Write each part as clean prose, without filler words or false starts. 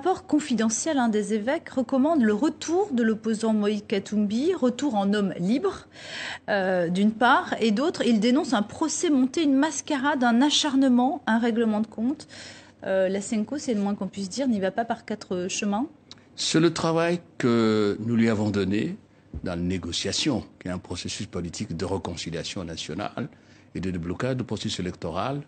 rapport confidentiel des évêques recommande le retour de l'opposant Moïse Katumbi, retour en homme libre, d'une part, et d'autre, il dénonce un procès monté, une mascarade, un acharnement, un règlement de compte. La SENCO, c'est le moins qu'on puisse dire, n'y va pas par quatre chemins. C'est le travail que nous lui avons donné dans la négociation, qui est un processus politique de réconciliation nationale et de déblocage du processus électoral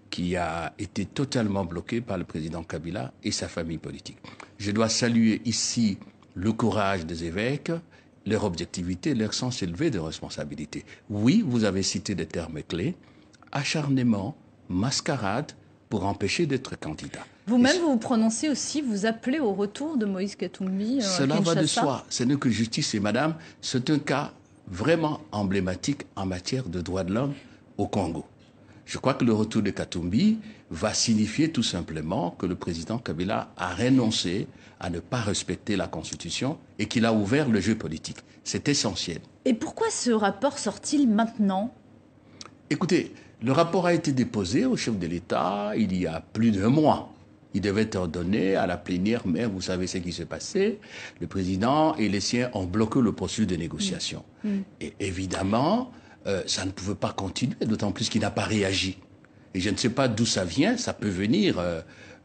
qui a été totalement bloqué par le président Kabila et sa famille politique. Je dois saluer ici le courage des évêques, leur objectivité, leur sens élevé de responsabilité. Oui, vous avez cité des termes clés, acharnement, mascarade, pour empêcher d'être candidat. Vous-même, vous vous prononcez aussi, vous appelez au retour de Moïse Katumbi. Cela va de soi. Ce n'est que justice et madame, c'est un cas vraiment emblématique en matière de droits de l'homme au Congo. Je crois que le retour de Katumbi va signifier tout simplement que le président Kabila a renoncé à ne pas respecter la Constitution et qu'il a ouvert le jeu politique. C'est essentiel. Et pourquoi ce rapport sort-il maintenant ? Écoutez, le rapport a été déposé au chef de l'État il y a plus d'un mois. Il devait être donné à la plénière, mais vous savez ce qui s'est passé. Le président et les siens ont bloqué le processus de négociation. Et évidemment, ça ne pouvait pas continuer, d'autant plus qu'il n'a pas réagi. Et je ne sais pas d'où ça vient, ça peut venir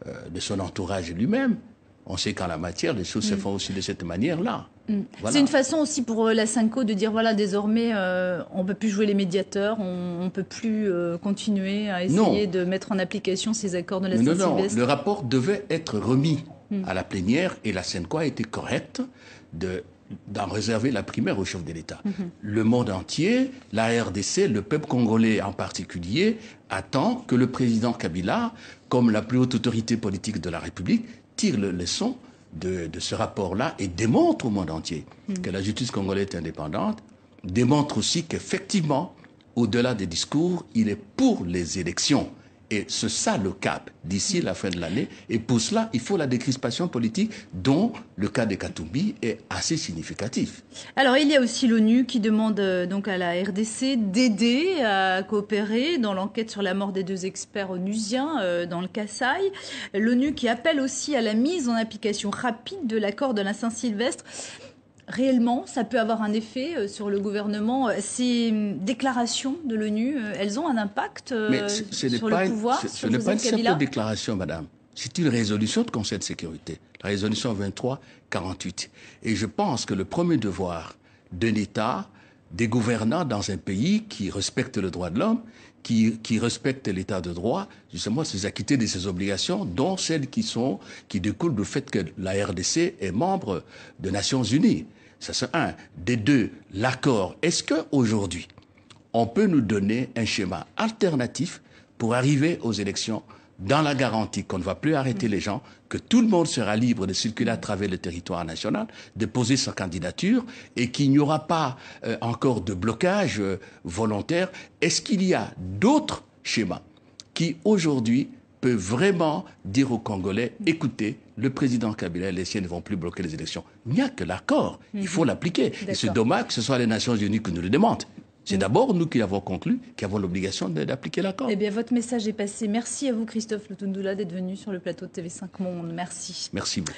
de son entourage lui-même. On sait qu'en la matière, les choses se font aussi de cette manière-là. Voilà. C'est une façon aussi pour la SENCO de dire, voilà, désormais, on ne peut plus jouer les médiateurs, on ne peut plus continuer à essayer de mettre en application ces accords de la Saint-Sylvestre. Non, le rapport devait être remis à la plénière et la SENCO a été correcte d'en réserver la primaire au chef de l'État. Le monde entier, la RDC, le peuple congolais en particulier, attend que le président Kabila, comme la plus haute autorité politique de la République, tire le leçon de ce rapport-là et démontre au monde entier que la justice congolaise est indépendante, démontre aussi qu'effectivement, au-delà des discours, il est pour les élections. Et c'est ça le cap d'ici la fin de l'année. Et pour cela, il faut la décrispation politique dont le cas de Katumbi est assez significatif. Alors, il y a aussi l'ONU qui demande donc à la RDC d'aider à coopérer dans l'enquête sur la mort des deux experts onusiens dans le Kasaï. L'ONU qui appelle aussi à la mise en application rapide de l'accord de la Saint-Sylvestre. Réellement, ça peut avoir un effet sur le gouvernement. Ces déclarations de l'ONU, elles ont un impact sur le pouvoir. Ce n'est pas une simple déclaration, madame. C'est une résolution de Conseil de sécurité, la résolution 2348. Et je pense que le premier devoir d'un État, des gouvernants dans un pays qui respecte le droit de l'homme, qui respecte l'état de droit, justement, c'est s'acquitter de ses obligations, dont celles qui découlent du fait que la RDC est membre des Nations Unies. Ça, c'est un. Des deux, l'accord. Est-ce qu'aujourd'hui, on peut nous donner un schéma alternatif pour arriver aux élections dans la garantie qu'on ne va plus arrêter les gens, que tout le monde sera libre de circuler à travers le territoire national, de poser sa candidature et qu'il n'y aura pas encore de blocage volontaire? Est-ce qu'il y a d'autres schémas qui, aujourd'hui, peuvent vraiment dire aux Congolais, écoutez, le président Kabila et les siens ne vont plus bloquer les élections? Il n'y a que l'accord, il faut l'appliquer. Et c'est dommage que ce soit les Nations Unies qui nous le demandent. C'est d'abord nous qui avons conclu, qui avons l'obligation d'appliquer l'accord. Eh bien, votre message est passé. Merci à vous, Christophe Lutundula, d'être venu sur le plateau de TV5 Monde. Merci. Merci beaucoup.